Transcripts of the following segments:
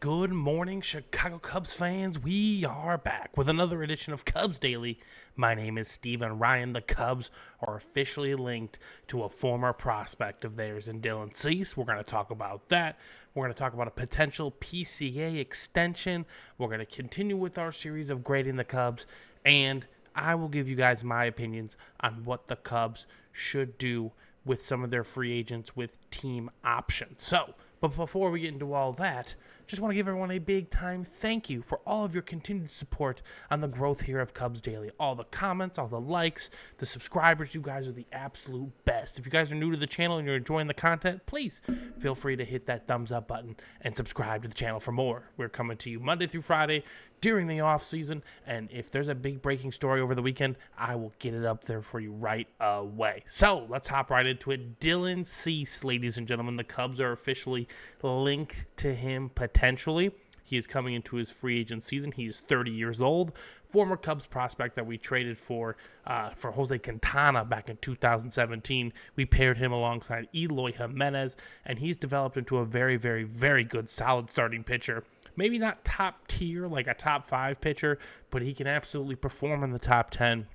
Good morning, Chicago Cubs fans. We are back with another edition of Cubs Daily. My name is Steven Ryan. The Cubs are officially linked to a former prospect of theirs in Dylan Cease. We're going to talk about that. We're going to talk about a potential PCA extension. We're going to continue with our series of grading the Cubs, and I will give you guys my opinions on what the Cubs should do with some of their free agents with team options. But before we get into all that, just want to give everyone a big time thank you for all of your continued support on the growth here of Cubs Daily. All the comments, all the likes, the subscribers, you guys are the absolute best. If you guys are new to the channel and you're enjoying the content, please feel free to hit that thumbs up button and subscribe to the channel for more. We're coming to you Monday through Friday during the off season, and if there's a big breaking story over the weekend, I will get it up there for you right away. So let's hop right into it. Dylan Cease, ladies and gentlemen, the Cubs are officially linked to him potentially. He is coming into his free agent season. He is 30 years old. Former Cubs prospect that we traded for Jose Quintana back in 2017. We paired him alongside Eloy Jimenez, and he's developed into a very, very, very good, solid starting pitcher. Maybe not top tier, like a top 5 pitcher, but he can absolutely perform in the top 10.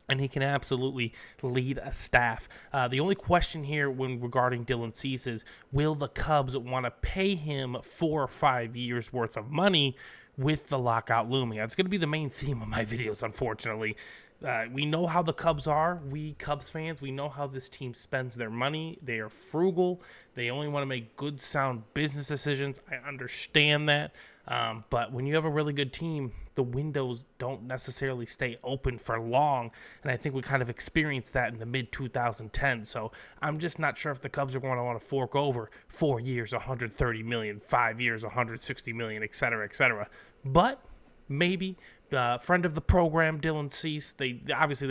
And he can absolutely lead a staff. The only question here when regarding Dylan Cease is, will the Cubs want to pay him 4 or 5 years worth of money with the lockout looming? That's going to be the main theme of my videos, unfortunately. We know how the Cubs are. We Cubs fans, we know how this team spends their money. They are frugal. They only want to make good, sound business decisions. I understand that. But when you have a really good team, the windows don't necessarily stay open for long. And I think we kind of experienced that in the mid-2010s. So I'm just not sure if the Cubs are going to want to fork over 4 years, $130 million, 5 years, $160 million, et cetera, et cetera. But maybe friend of the program, Dylan Cease, they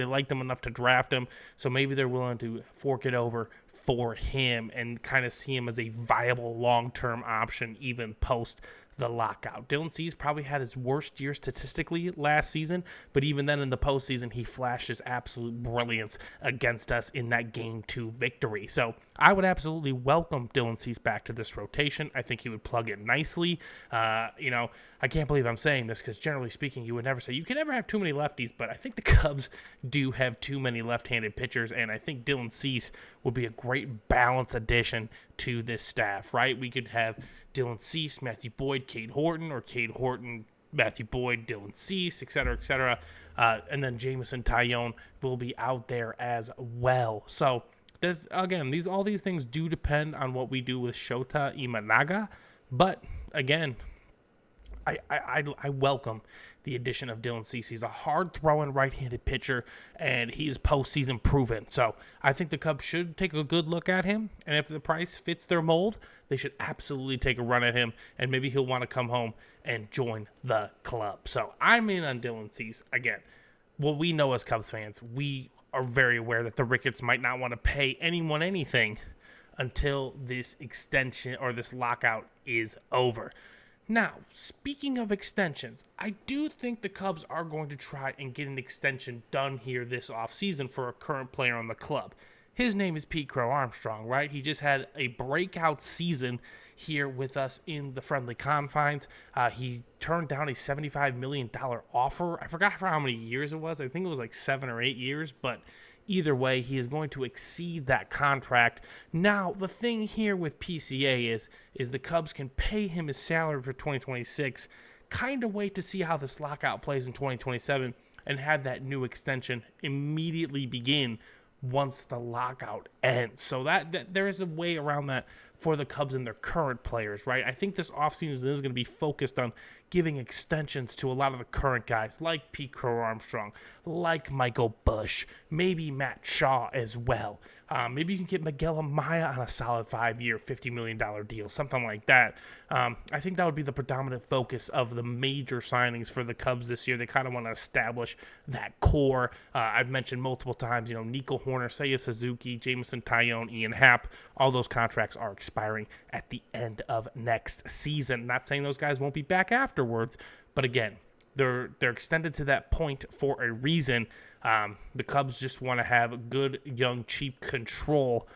liked him enough to draft him, so maybe they're willing to fork it over for him and kind of see him as a viable long-term option even post the lockout. Dylan Cease probably had his worst year statistically last season, but even then in the postseason, he flashed his absolute brilliance against us in that Game 2 victory. So I would absolutely welcome Dylan Cease back to this rotation. I think he would plug in nicely. I can't believe I'm saying this because generally speaking, you would never say you can never have too many lefties, but I think the Cubs do have too many left-handed pitchers, and I think Dylan Cease would be a great balance addition to this staff, right? We could have Dylan Cease, Matthew Boyd, Cade Horton, or Cade Horton, Matthew Boyd, Dylan Cease, et cetera, et cetera. And then Jameson Taillon will be out there as well. So, all these things do depend on what we do with Shota Imanaga. But, again, I welcome the addition of Dylan Cease. He's a hard-throwing right-handed pitcher, and he's postseason proven. So I think the Cubs should take a good look at him, and if the price fits their mold, they should absolutely take a run at him, and maybe he'll want to come home and join the club. So I'm in on Dylan Cease. Again, what we know as Cubs fans, we are very aware that the Ricketts might not want to pay anyone anything until this extension or this lockout is over. Now, speaking of extensions, I do think the Cubs are going to try and get an extension done here this offseason for a current player on the club. His name is Pete Crow Armstrong, right? He just had a breakout season here with us in the friendly confines. He turned down a $75 million offer. I forgot for how many years it was. I think it was like 7 or 8 years, but either way, he is going to exceed that contract. Now, the thing here with PCA is the Cubs can pay him his salary for 2026, kind of wait to see how this lockout plays in 2027, and have that new extension immediately begin once the lockout ends. So that there is a way around that for the Cubs and their current players, right? I think this offseason is going to be focused on giving extensions to a lot of the current guys like Pete Crow Armstrong, like Michael Busch, maybe Matt Shaw as well. Maybe you can get Miguel Amaya on a solid 5-year, $50 million deal, something like that. I think that would be the predominant focus of the major signings for the Cubs this year. They kind of want to establish that core. I've mentioned multiple times, Nico Horner, Seiya Suzuki, Jameson Taillon, Ian Happ, all those contracts are expiring at the end of next season. Not saying those guys won't be back afterwards, but again, they're extended to that point for a reason. The Cubs just want to have good, young, cheap control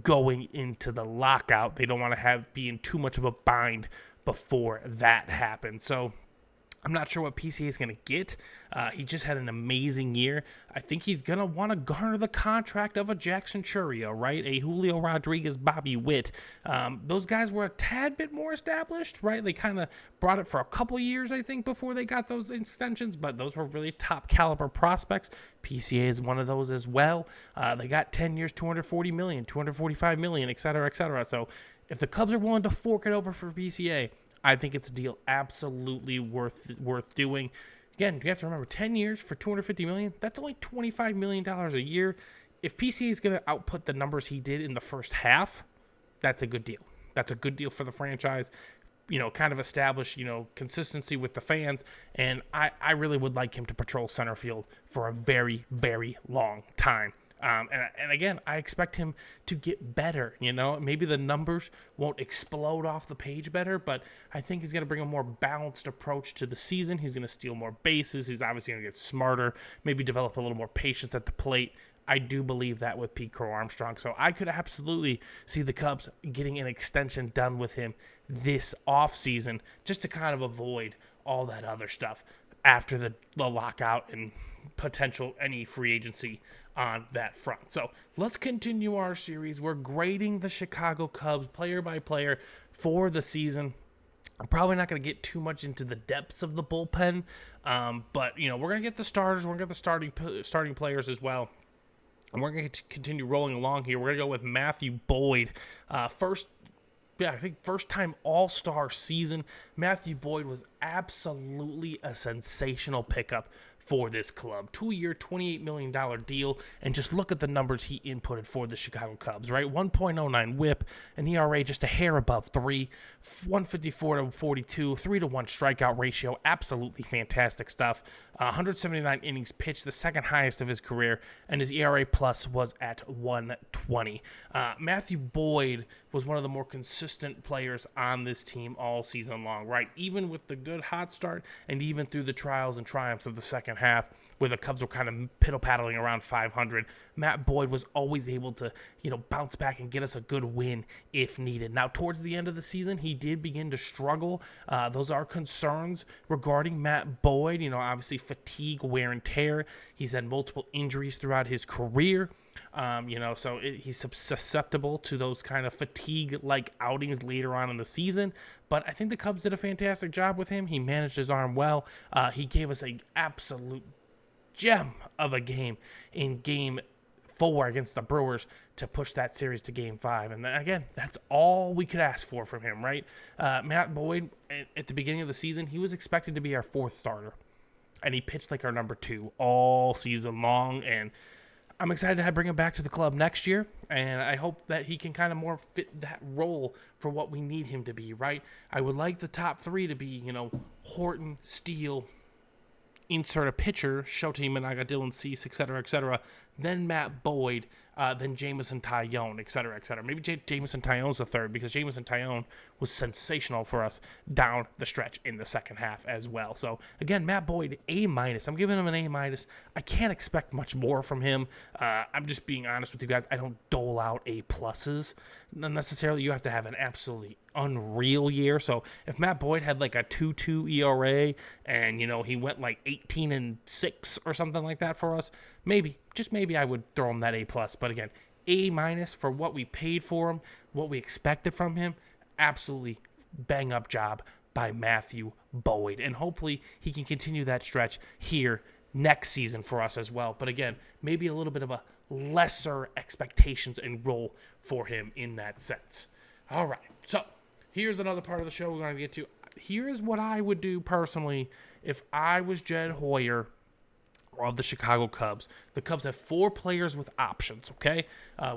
going into the lockout. They don't want to be in too much of a bind before that happened. So I'm not sure what PCA is going to get. He just had an amazing year. I think he's going to want to garner the contract of a Jackson Chourio, right? A Julio Rodriguez, Bobby Witt. Those guys were a tad bit more established, right? They kind of brought it for a couple years, I think, before they got those extensions, but those were really top caliber prospects. PCA is one of those as well. They got 10 years, $240 million, $245 million, et cetera, et cetera. So if the Cubs are willing to fork it over for PCA, I think it's a deal absolutely worth doing. Again, you have to remember, 10 years for $250 million, that's only $25 million a year. If PCA is going to output the numbers he did in the first half, that's a good deal. That's a good deal for the franchise. Kind of establish, consistency with the fans. And I really would like him to patrol center field for a very, very long time. And again, I expect him to get better. Maybe the numbers won't explode off the page better, but I think he's going to bring a more balanced approach to the season. He's going to steal more bases. He's obviously going to get smarter, maybe develop a little more patience at the plate. I do believe that with Pete Crow Armstrong. So I could absolutely see the Cubs getting an extension done with him this offseason just to kind of avoid all that other stuff after the lockout and potential any free agency on that front. So let's continue our series. We're grading the Chicago Cubs player by player for the season. I'm probably not going to get too much into the depths of the bullpen, but we're going to get the starters. We're going to get the starting players as well. And we're going to continue rolling along here. We're going to go with Matthew Boyd. First time All-Star season. Matthew Boyd was absolutely a sensational pickup for this club. 2-year, $28 million deal, and just look at the numbers he inputted for the Chicago Cubs, right? 1.09 whip, an ERA just a hair above 3, 154 to 42, 3-1 strikeout ratio, absolutely fantastic stuff. 179 innings pitched, the second highest of his career, and his ERA plus was at 120. Matthew Boyd was one of the more consistent players on this team all season long, right? Even with the good hot start and even through the trials and triumphs of the second half, where the Cubs were kind of piddle-paddling around 500, Matt Boyd was always able to, bounce back and get us a good win if needed. Now, towards the end of the season, he did begin to struggle. Those are concerns regarding Matt Boyd. Obviously fatigue, wear and tear. He's had multiple injuries throughout his career. So he's susceptible to those kind of fatigue-like outings later on in the season. But I think the Cubs did a fantastic job with him. He managed his arm well. He gave us an absolute gem of a game in Game 4 against the Brewers to push that series to Game 5. And again, that's all we could ask for from him, right? Matt Boyd, at the beginning of the season, he was expected to be our fourth starter. And he pitched like our number 2 all season long. And I'm excited to bring him back to the club next year, and I hope that he can kind of more fit that role for what we need him to be, right? I would like the top 3 to be, Horton, Steele, insert a pitcher, Shota Imanaga, Dylan Cease, et cetera, then Matt Boyd, then Jameson Taillon, et cetera. Maybe Jameson Taillon's the third, because Jameson Taillon was sensational for us down the stretch in the second half as well. So, again, Matt Boyd, A-. I'm giving him an A-. I can't expect much more from him. I'm just being honest with you guys. I don't dole out A+. Not necessarily. You have to have an absolutely unreal year. So, if Matt Boyd had like a 2.2 ERA and, he went like 18-6 or something like that for us, maybe, just maybe I would throw him that A+. But again, A- for what we paid for him, what we expected from him. Absolutely bang-up job by Matthew Boyd. And hopefully he can continue that stretch here next season for us as well. But again, maybe a little bit of a lesser expectations and role for him in that sense. All right, so here's another part of the show we're going to get to. Here's what I would do personally if I was Jed Hoyer of the Chicago Cubs. The Cubs have 4 players with options, okay?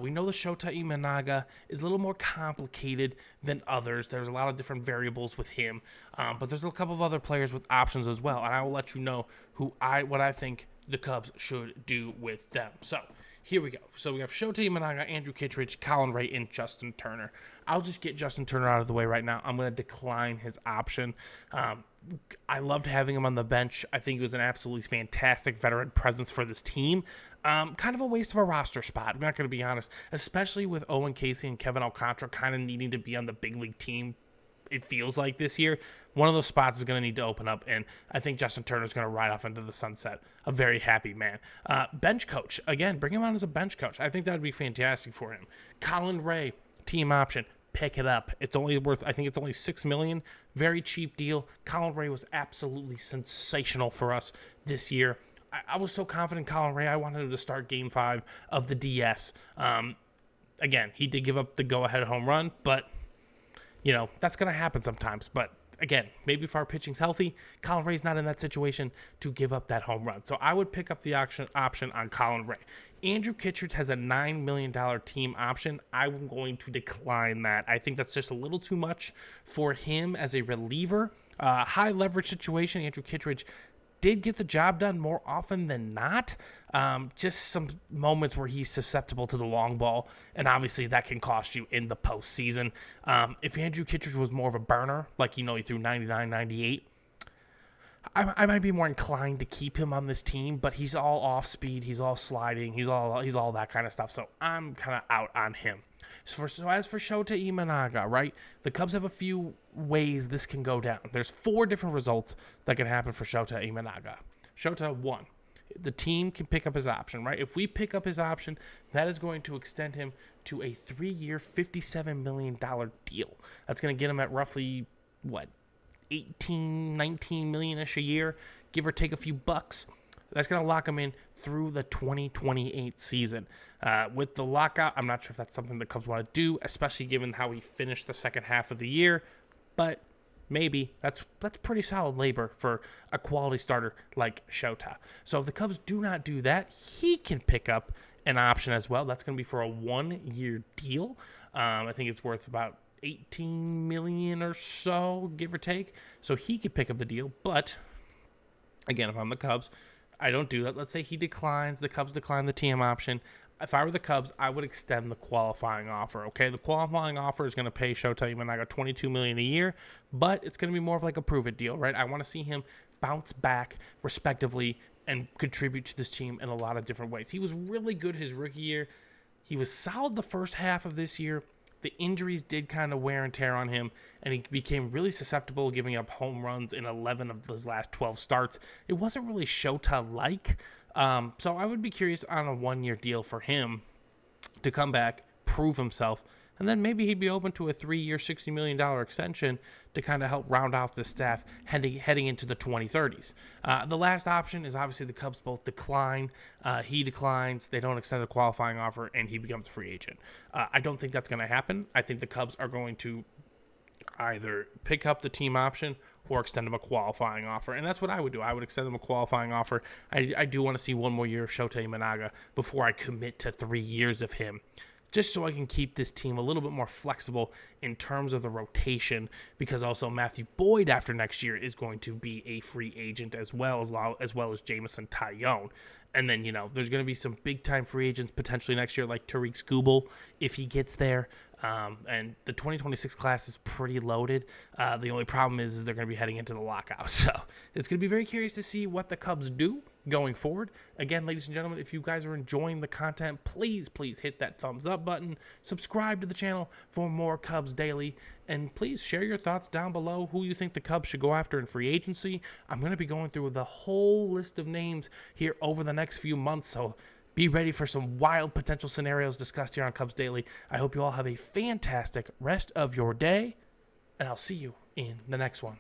We know the Shota Imanaga is a little more complicated than others. There's a lot of different variables with him, but there's a couple of other players with options as well, and I will let you know what I think the Cubs should do with them. So here we go. So we have Shota Imanaga, Andrew Kittredge, Colin Ray, and Justin Turner. I'll just get Justin Turner out of the way right now. I'm going to decline his option. I loved having him on the bench. I think he was an absolutely fantastic veteran presence for this team. Kind of a waste of a roster spot. I'm not going to be honest, especially with Owen Casey and Kevin Alcantara kind of needing to be on the big league team it feels like this year, one of those spots is going to need to open up, and I think Justin Turner is going to ride off into the sunset. A very happy man. Bench coach, again, bring him on as a bench coach. I think that would be fantastic for him. Colin Ray, team option. Pick it up. It's only worth, I think it's only $6 million. Very cheap deal. Colin Ray was absolutely sensational for us this year. I was so confident in Colin Ray, I wanted him to start Game 5 of the DS. Again, he did give up the go-ahead home run, but, that's going to happen sometimes. But, again, maybe if our pitching's healthy, Colin Ray's not in that situation to give up that home run. So I would pick up the option on Colin Ray. Andrew Kittredge has a $9 million team option. I'm going to decline that. I think that's just a little too much for him as a reliever. High leverage situation. Andrew Kittredge did get the job done more often than not. Just some moments where he's susceptible to the long ball, and obviously that can cost you in the postseason. If Andrew Kittredge was more of a burner, like he threw 99, 98, I might be more inclined to keep him on this team, but he's all off speed, he's all sliding, he's all that kind of stuff. So I'm kind of out on him. So as for Shota Imanaga, right? The Cubs have a few ways this can go down. There's 4 different results that can happen for Shota Imanaga. Shota, 1, the team can pick up his option, right? If we pick up his option, that is going to extend him to a 3-year, $57 million deal. That's going to get him at roughly, 18, 19 million-ish a year, give or take a few bucks. That's going to lock him in through the 2028 season. With the lockout, I'm not sure if that's something the Cubs want to do, especially given how he finished the second half of the year, but maybe that's pretty solid labor for a quality starter like Shota. So if the Cubs do not do that, he can pick up an option as well. That's going to be for a 1-year deal. I think it's worth about 18 million or so, give or take. So he could pick up the deal. But again, if I'm the Cubs, I don't do that. Let's say he declines, the Cubs decline the team option. If I were the Cubs, I would extend the qualifying offer. Okay, the qualifying offer is going to pay Shota Imanaga $22 million a year, but it's going to be more of like a prove-it deal, right? I want to see him bounce back respectively and contribute to this team in a lot of different ways. He was really good his rookie year. He was solid the first half of this year. The injuries did kind of wear and tear on him, and he became really susceptible, giving up home runs in 11 of his last 12 starts. It wasn't really Shota-like, so I would be curious on a 1-year deal for him to come back, prove himself, and then maybe he'd be open to a 3-year, $60 million extension to kind of help round off the staff heading into the 2030s. The last option is obviously the Cubs both decline. He declines, they don't extend the qualifying offer, and he becomes a free agent. I don't think that's going to happen. I think the Cubs are going to either pick up the team option or extend him a qualifying offer. And that's what I would do. I would extend him a qualifying offer. I do want to see 1 more year of Shota Imanaga before I commit to 3 years of him, just so I can keep this team a little bit more flexible in terms of the rotation, because also Matthew Boyd after next year is going to be a free agent as well as Jameson Taillon. And then, there's going to be some big-time free agents potentially next year, like Tariq Skubal, if he gets there. And the 2026 class is pretty loaded. The only problem is they're going to be heading into the lockout. So it's going to be very curious to see what the Cubs do going forward. Again, ladies and gentlemen, if you guys are enjoying the content, please hit that thumbs up button. Subscribe to the channel for more Cubs Daily. And please share your thoughts down below who you think the Cubs should go after in free agency. I'm going to be going through the whole list of names here over the next few months. So be ready for some wild potential scenarios discussed here on Cubs Daily. I hope you all have a fantastic rest of your day, and I'll see you in the next one.